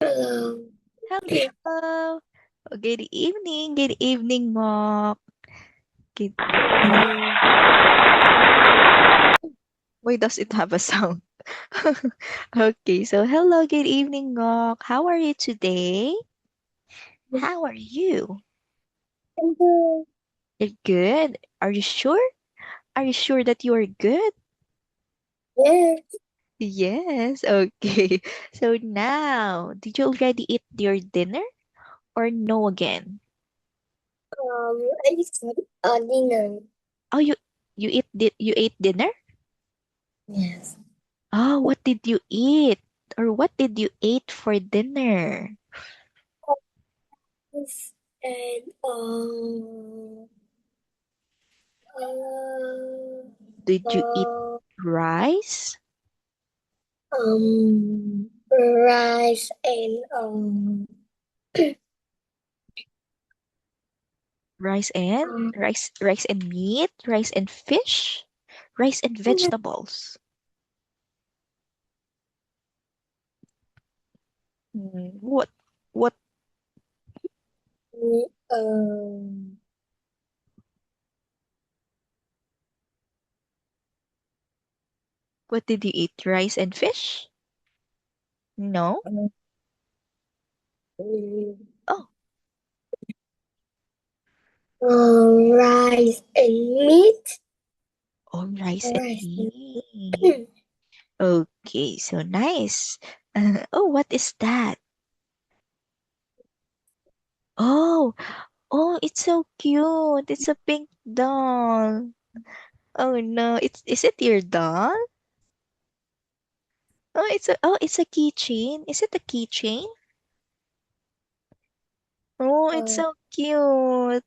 Hello. Hello. Good evening, Mok. Good... Why does it have a sound? Okay, so hello, good evening, Mok. How are you today? How are you? Hello. You're good. Are you sure? Are you sure that you are good? Yes. Yes. Okay. So now, did you already eat your dinner or no again? I just had dinner. Oh, you ate dinner? Yes. Oh, what did you eat? Or what did you eat for dinner? Yes. And Did you eat uh, rice? rice and um, Rice and meat, rice and fish, rice and vegetables. What um, what did you eat? Rice and fish? No? um, Oh, rice and meat. oh, rice and Rice and meat. Okay, so nice. Oh, what is that? Oh, oh, it's so cute. It's a pink doll. Oh no, is it your doll? Oh, it's a keychain. Is it a keychain? Oh, it's uh, so cute.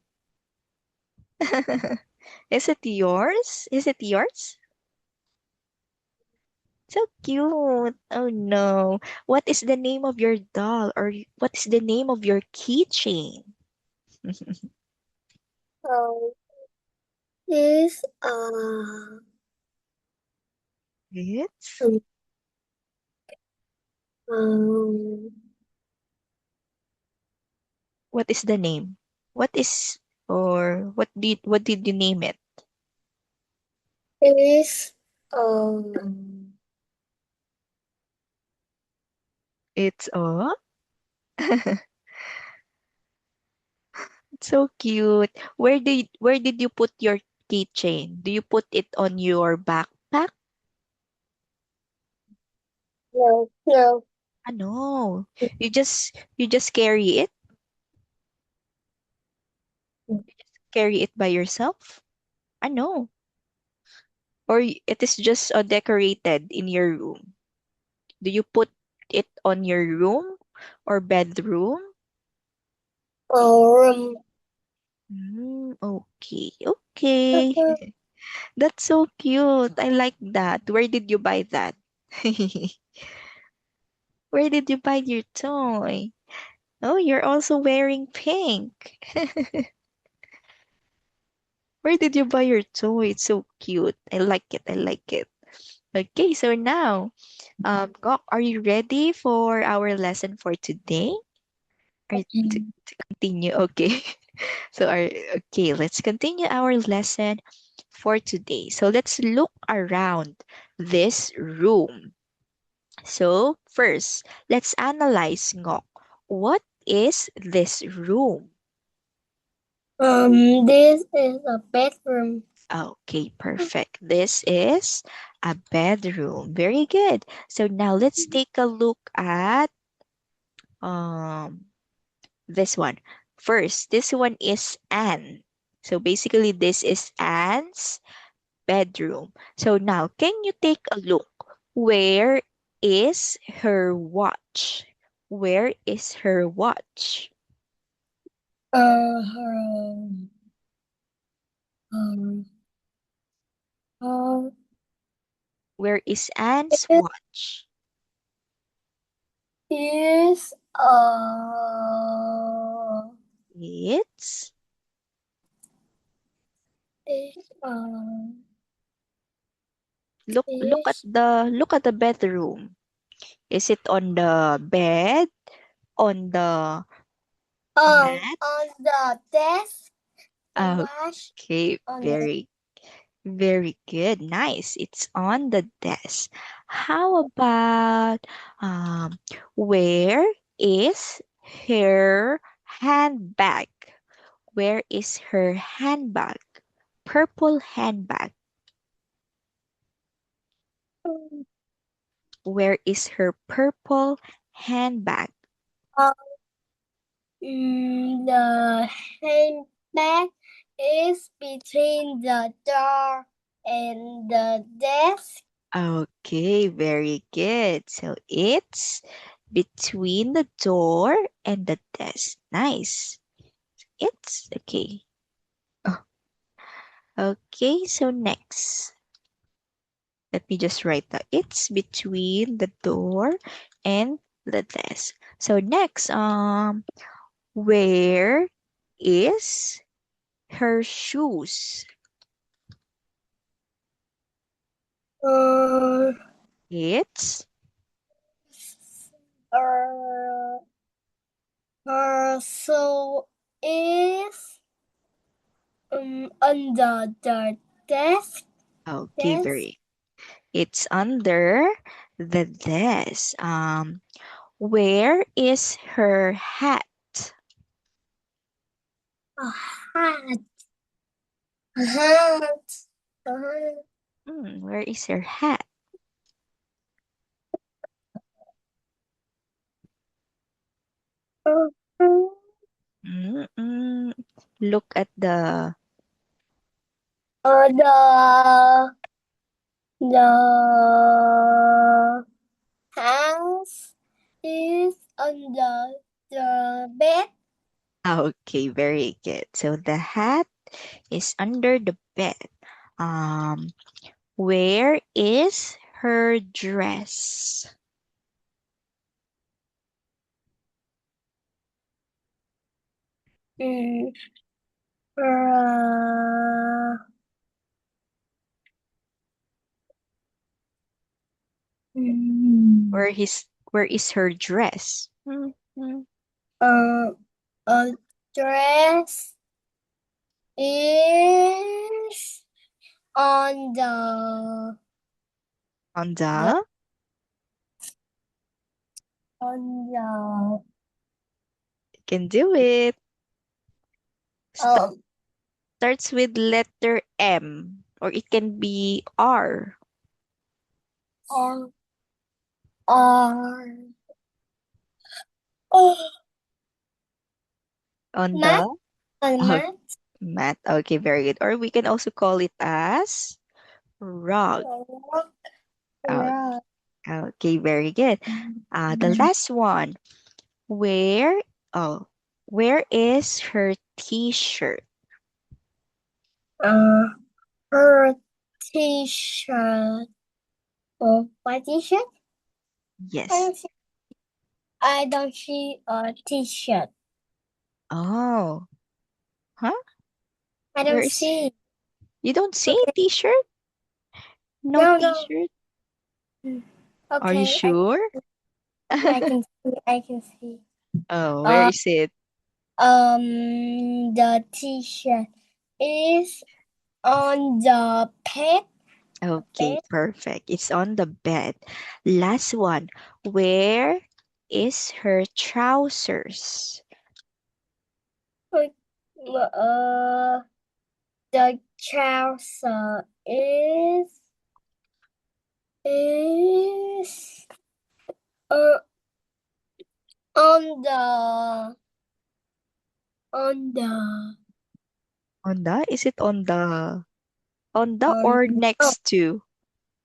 Is it yours? Is it yours? So cute. Oh no. What is the name of your doll or what is the name of your keychain? so this It's um, um what is the name? What is or what did you name it? is um It's it's so cute. Where did you put your keychain? Do you put it on your backpack? no. Ah, no. You just carry it? Carry it by yourself? Ah, no. Or it is just decorated in your room? Do you put it on your room or bedroom? Um, Okay, okay. That's so cute. I like that. Where did you buy that? Where did you buy your toy? Oh, you're also wearing pink. Where did you buy your toy? It's so cute. I like it. I like it. Okay, so now, Gok, are you ready for our lesson for today? Or to continue? Okay. So, okay, let's continue our lesson for today. So, let's look around this room. So, first, let's analyze Ngok. What is this room? this is a bedroom. Okay, perfect. This is a bedroom. Very good. So now let's take a look at um this one. First, this one is Anne. So basically this is Anne's bedroom. So now can you take a look? Where is her watch? Where is her watch? Her, um, uh, Where is Anne's it watch? is, It's is, look at is, the bedroom. Is it on the bed? on the mat? On the desk, the wash Okay, on the very good. Nice. It's on the desk. How about where is her handbag? Where is her handbag? Purple handbag. Where is her purple handbag? the handbag is between the door and the desk. Okay, very good. So it's between the door and the desk. Nice. It's okay. Oh, okay, so next. Let me just write that. It's between the door and the desk. So next, where is her shoes? Uh, It's uh, so is under the desk. okay, Desk. very. It's under the desk. Where is her hat? A hat. A hat. A hat. Where is her hat? Uh, uh, Mm-mm. Look at the the house is under the bed. okay, very good. So the hat is under the bed. Um, where is her dress? Mm, uh, mm, Where is her dress? uh, a dress is on On the the on the can do it. um Starts with letter M or it can be R. on on oh, On mat the on oh, mat. mat. Okay, very good. Or we can also call it as rug. Rock, Oh, rock. okay, very good. The last one. Where oh where is her t-shirt? Uh, her t-shirt. Oh, my t-shirt? I Yes. don't see. I don't see a t-shirt. Oh, huh? I Where don't is see. you don't see Okay. t-shirt? No No, no. t-shirt? Are you Okay. sure? Yeah, I can see. I can see. Oh, where Uh, is it? the t-shirt is on the bed. Okay, Bed. perfect. It's on the bed. Last one. Where is her trousers? Uh, the trouser is uh on the Is it on the or oh, next to?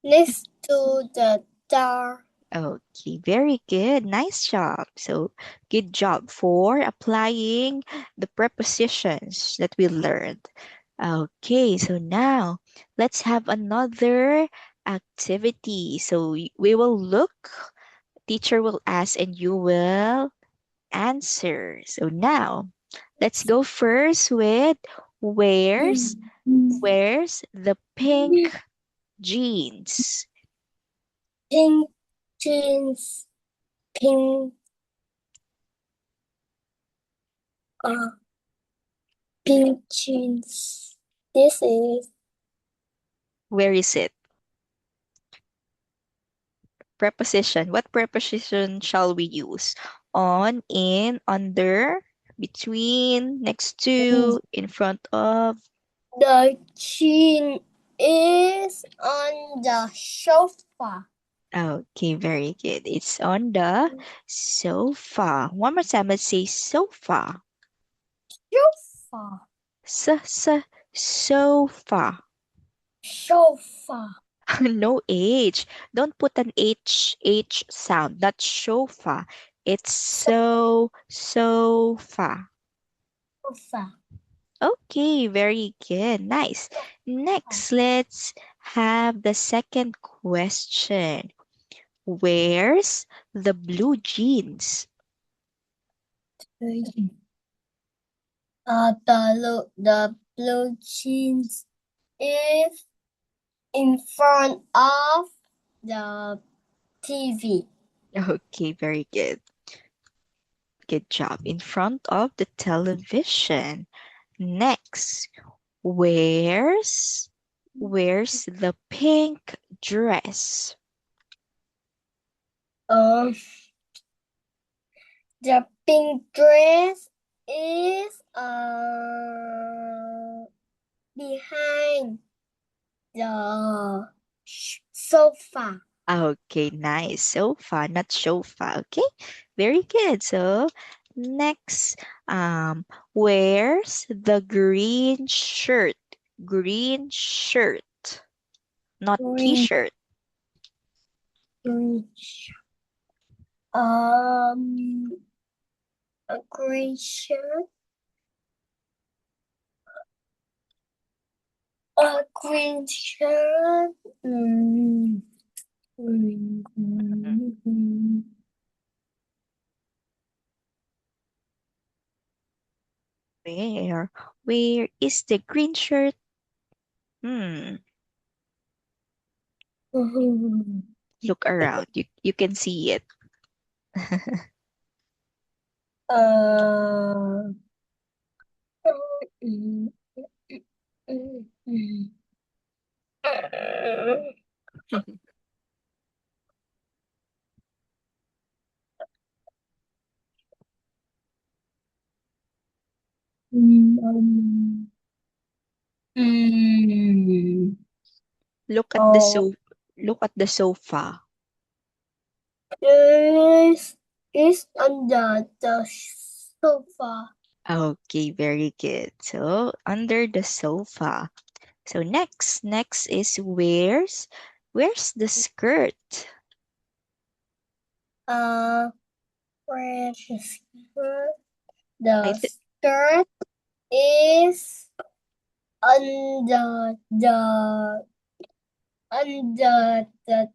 next to the door. Okay, very good. Nice job. So, good job for applying the prepositions that we learned. Okay, so now let's have another activity. So, we will look, teacher will ask, and you will answer. So, now let's go first with where's where's the pink jeans? Pink jeans, pink Pink jeans. This is Where is it? Preposition. What preposition shall we use? On, in, under, between, next to, in front of. the jean is on the sofa. Okay, very good. It's on the sofa. One more time, let's say sofa. Sofa. Sofa. Sofa. No H. Don't put an H sound. That's sofa. It's sofa. Sofa. Okay, very good. Nice. Next, let's have the second question. Where's the blue jeans? The blue jeans is in front of the TV. Okay, very good. Good job. In front of the television. Next, where's the pink dress? Um, the pink dress is behind the sofa. Okay, nice. Sofa, not sofa. Okay, very good. So next, where's the green shirt? Green shirt, not Green, t-shirt. green, um, a green shirt, a green shirt. Mm, green, Where? Where is the green shirt? Look around. You can see it. uh, mm, mm, mm. Um, mm, Look at the oh, sofa. Look at the sofa. is under the sofa. Okay, very good. So under the sofa. So next is where's the skirt? Uh, where the skirt? I The th skirt is under the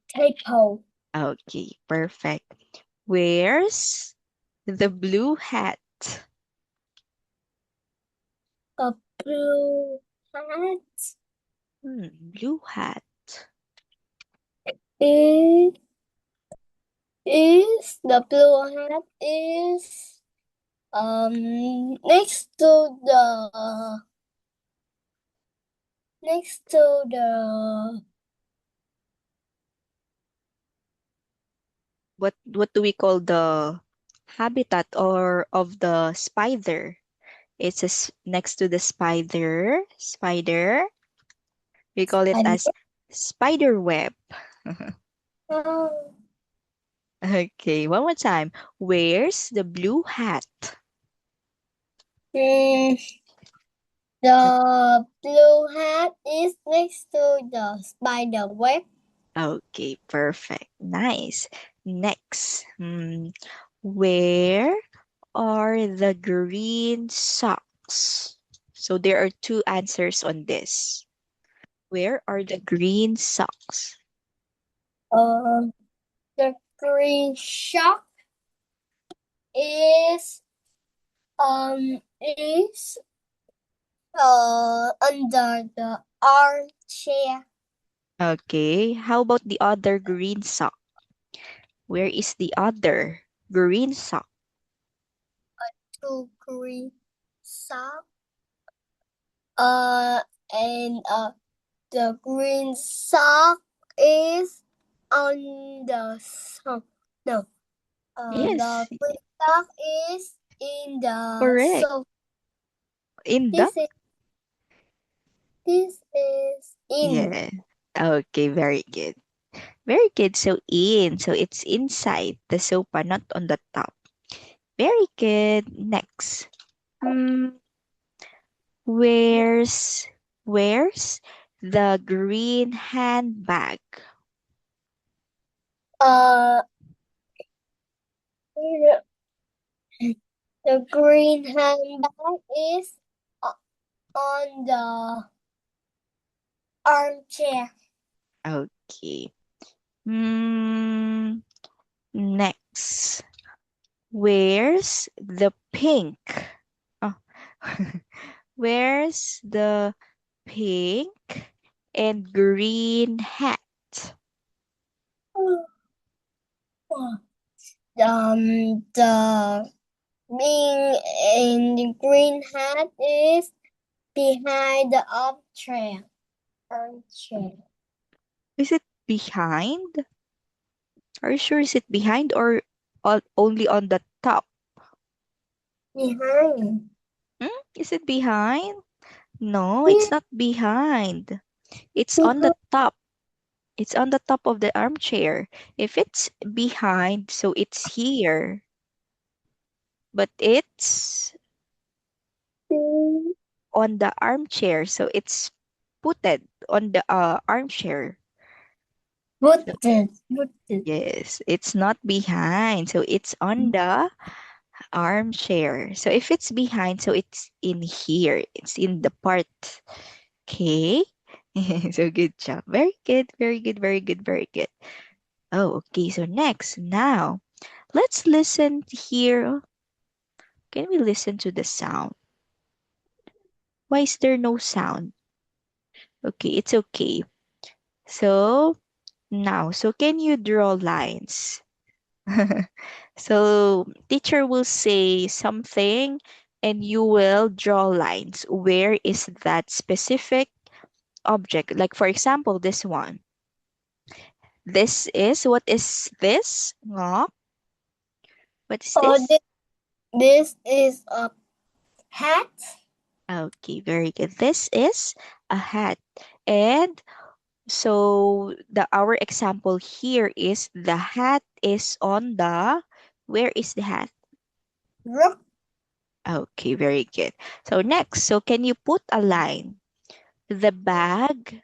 table. Okay, perfect. Where's the blue hat? A blue hat Blue hat. is the blue hat is next to the What do we call the habitat or of the spider? It's next to the spider. Spider. We call it and as spider web. oh, Okay, one more time. Where's the blue hat? mm, the blue hat is next to the spider web. Okay, perfect. Nice. Next, where are the green socks? So there are two answers on this. Where are the green socks? Uh, the green shock is is under the armchair. Okay, how about the other green sock? Where is the other green sock? Two green. sock. And the green sock is on the sock. No. The Yes, green sock is in the correct. sofa. In the? This is this is in. Yeah. Okay, very good. Very good. So in. So it's inside the sofa, not on the top. Very good. Next. Hmm. Where's where's the green handbag? Uh, the green handbag is on the armchair. Okay. Hmm. Next. Where's the pink? Oh. Where's the pink and green hat? The being in the green hat is behind the armchair. Armchair. Is it behind? Are you sure is it behind or only on the top? Behind. Is it behind? No, Yeah, it's not behind. It's on the behind. top. It's on the top of the armchair. If it's behind, so it's here. But it's on the armchair, so it's putted on the armchair. So, Put it. yes, it's not behind, so it's on the armchair. So if it's behind, so it's in here. It's in the part. Okay. So good job. Very good, very good, very good, very good. Oh, okay. So next, now let's listen here. Can we listen to the sound? Why is there no sound? Okay, it's okay. So now, so can you draw lines? So teacher will say something and you will draw lines. Where is that specific object? Like for example, this one. This is, what is this? Ngok? What is Oh, this? this is a hat. Okay, very good. This is a hat. And so the our example here is the hat is on the, where is the hat? Rook. Okay, very good. So next, so can you put a line? The bag.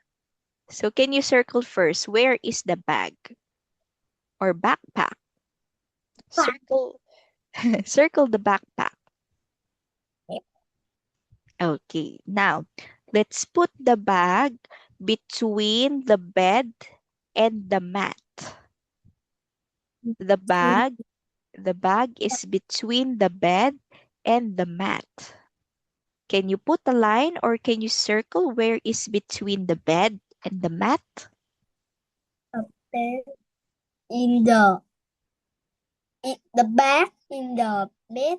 So can you circle first? Where is the bag or backpack? Circle circle the backpack. Okay, now let's put the bag between the bed and the mat. The bag, the bag is between the bed and the mat. Can you put a line or can you circle where is between the bed and the mat? Bed in the back in the bed.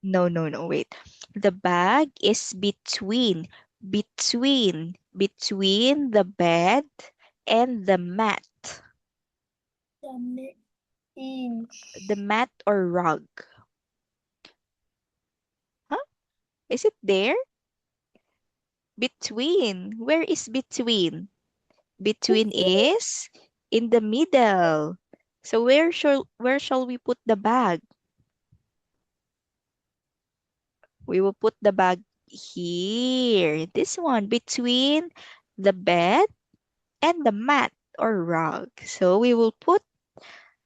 No, no, no, wait. The bag is between the bed and the mat. The in The mat or rug. Huh? Is it there? Between. Where is between? Between is in the middle. So where shall we put the bag? We will put the bag here. This one between the bed and the mat or rug. So we will put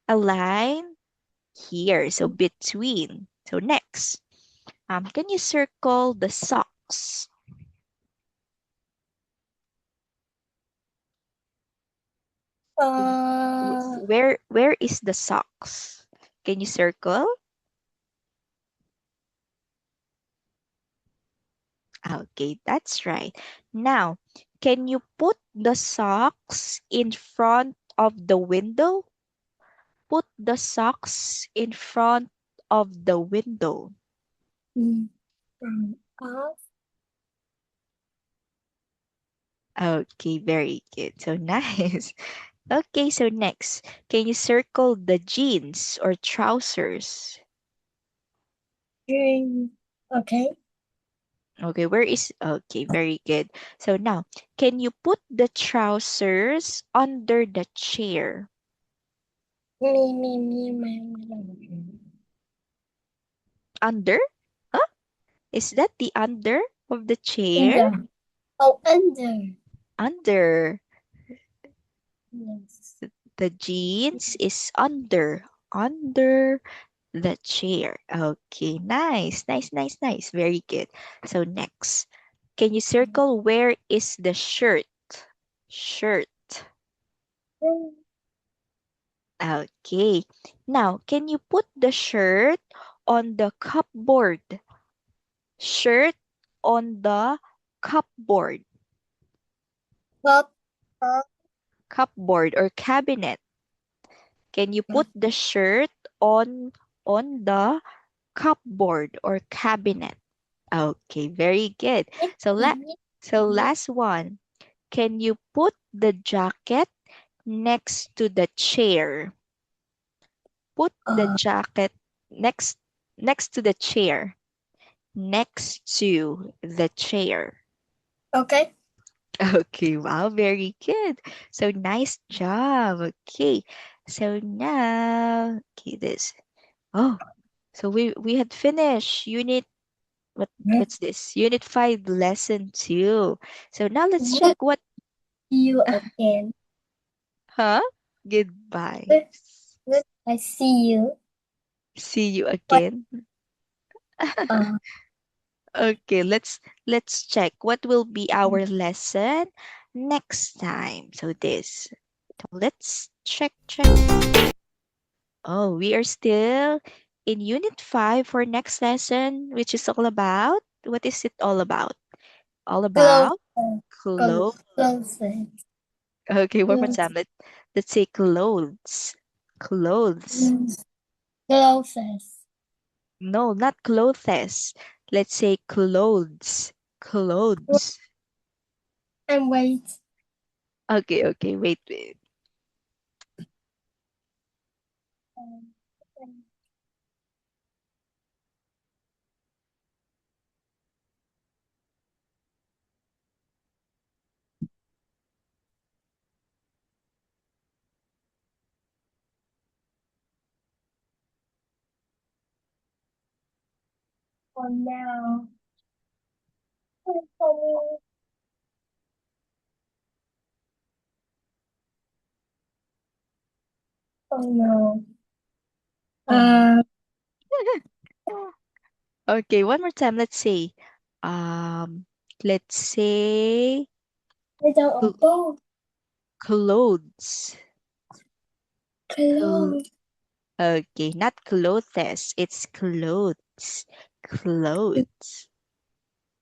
a line here. So between. So next, can you circle the socks? Yes. uh Where is the socks? Can you circle? Okay, that's right. Now, can you put the socks in front of the window? Put the socks in front of the window. mm, Off. Okay, very good. So nice. Okay, so next, can you circle the jeans or trousers? Green. Okay. Okay, okay, very good. So now, can you put the trousers under the chair? Me. Under? Huh? Is that the under of the chair? Under. Oh, under. Under. Yes. The jeans is under the chair. Okay, nice, nice, nice, nice. Very good. So next, can you circle where is the shirt? Shirt. Okay. Now, can you put the shirt on the cupboard? Shirt on the cupboard. Cup. Cup. Cupboard or cabinet. Can you put the shirt on the cupboard or cabinet? Okay, very good. So last one. Can you put the jacket next to the chair? Put the jacket next next to the chair. Next to the chair. Okay. Okay, wow, very good. So nice job. Okay. So now, okay, this. Oh, so we had finished what's this? Unit 5 lesson 2. So now let's check Good. what You again. huh? Goodbye. Good. Good. I see you. See you What? again. Uh. Okay, let's check what will be our lesson next time. So this. So let's check. Oh, we are still in unit 5 for next lesson, which is all about what is it all about? All Close. about clothes. Close. Okay, one more Close. time. Let's say clothes. Clothes. Closes. No, not clothes. Let's say clothes. Clothes. And wait. Okay, wait. For now. Oh no. Oh. Uh, Okay, one more time. Um, let's say little cl- boat. clothes. Cl- Close. okay, not clothes. It's clothes. Clothes.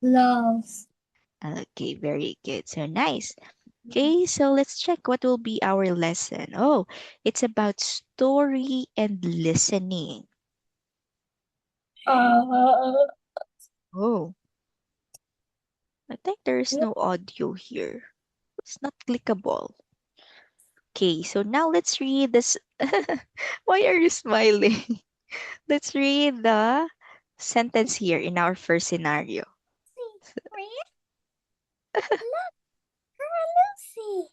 Close. Okay, very good. So nice. Okay, so let's check what will be our lesson. Oh, it's about story and listening. Uh, Oh, I think there is no audio here. It's not clickable. Okay, so now let's read this. Why are you smiling? Let's read the sentence here in our first scenario. Look, Lucy.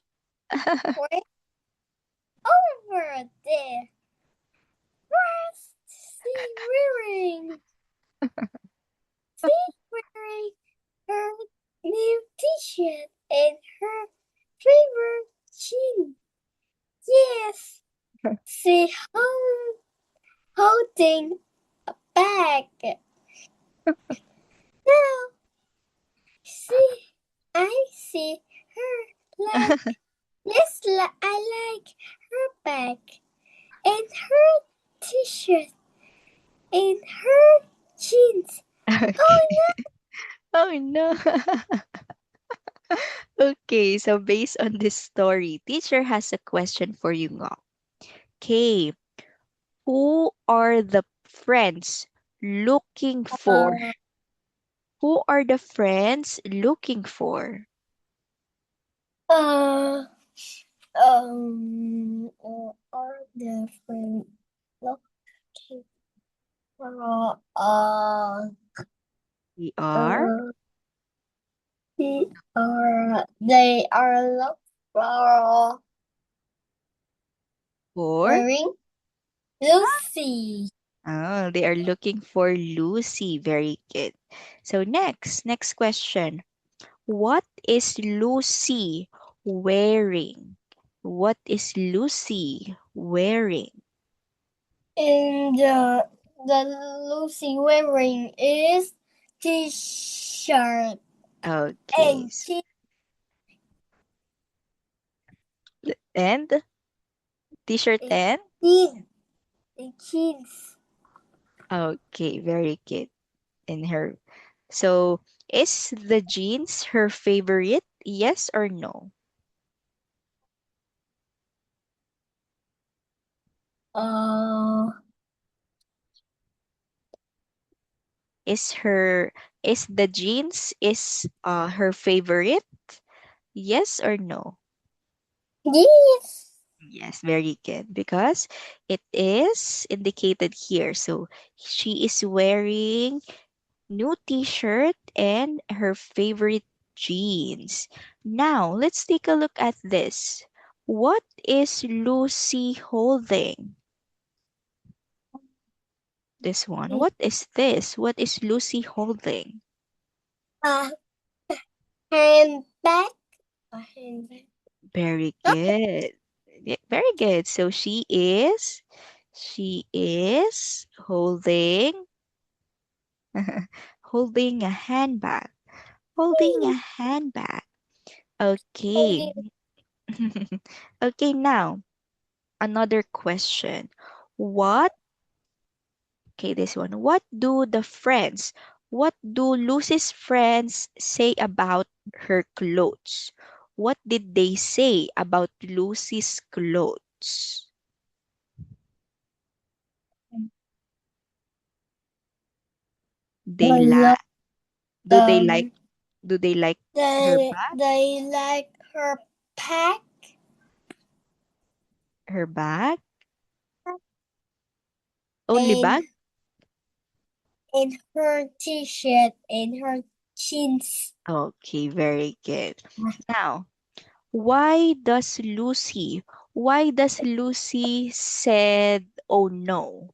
Wait, over there. Where's she wearing? She's wearing her new t-shirt and her favorite jeans. Yes, she holding a bag. Now, see, I see her like, yes, I like her bag and her t-shirt and her jeans. Oh Okay. Oh no. Okay, so based on this story, teacher has a question for you, Ngo. Okay, who are the friends looking for? no. Who are the friends looking for? Uh, are different. Looking for We are uh, they are look for for. wearing Lucy. Oh, they are looking for Lucy. Very good. So next question. What is Lucy wearing? What is Lucy wearing? And the Lucy wearing is t-shirt Okay. and she And t-shirt and? kids and kids. Okay, very good. In her. So, is the jeans her favorite? Yes or no? Uh, Is the jeans is her favorite? Yes or no? yes. Yes, very good because it is indicated here. So she is wearing new t-shirt and her favorite jeans. Now, let's take a look at this. What is Lucy holding? This one. What is this? What is Lucy holding? A handbag. A handbag. Very good. Very good. So she is holding holding a handbag. Holding a handbag. Okay. Holding Okay, now another question. What, okay, this one. What do Lucy's friends say about her clothes? What did they say about Lucy's clothes? They the la do they like um do they like her bag? they like her pack Her bag? Only and bag? her t-shirt and her jeans. Okay, very good. Now, why does Lucy said oh no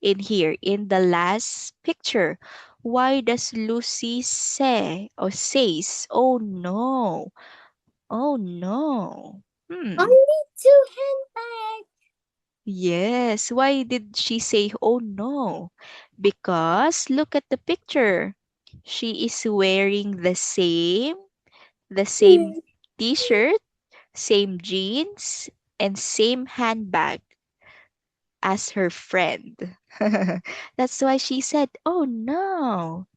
in here in the last picture? Why does Lucy say or says oh no? Oh no. Hmm. Only two handbags. Yes, why did she say oh no? Because look at the picture. She is wearing the same t-shirt, same jeans, and same handbag as her friend. That's why she said, "Oh no."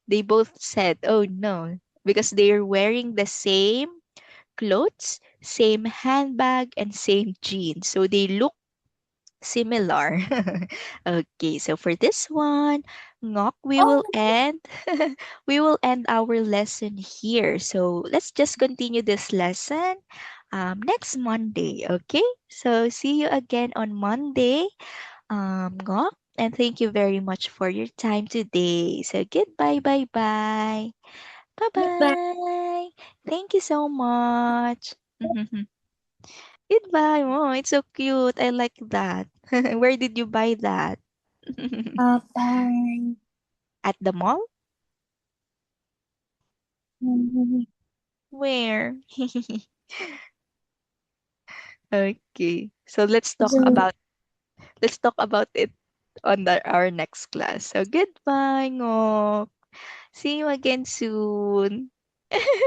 They both said, "Oh no," because they're wearing the same clothes, same handbag, and same jeans. So they look similar. Okay, so for this one, Ngok, we will Oh, end we will end our lesson here. So let's just continue this lesson next Monday. Okay, so see you again on Monday, Ngok, and thank you very much for your time today. So goodbye, bye bye, bye goodbye. bye. Thank you so much. Goodbye. Oh, it's so cute. I like that. Where did you buy that? Bye. At the mall? Bye. Where? Okay. So let's talk about it on our next class. So goodbye, Ngok. See you again soon.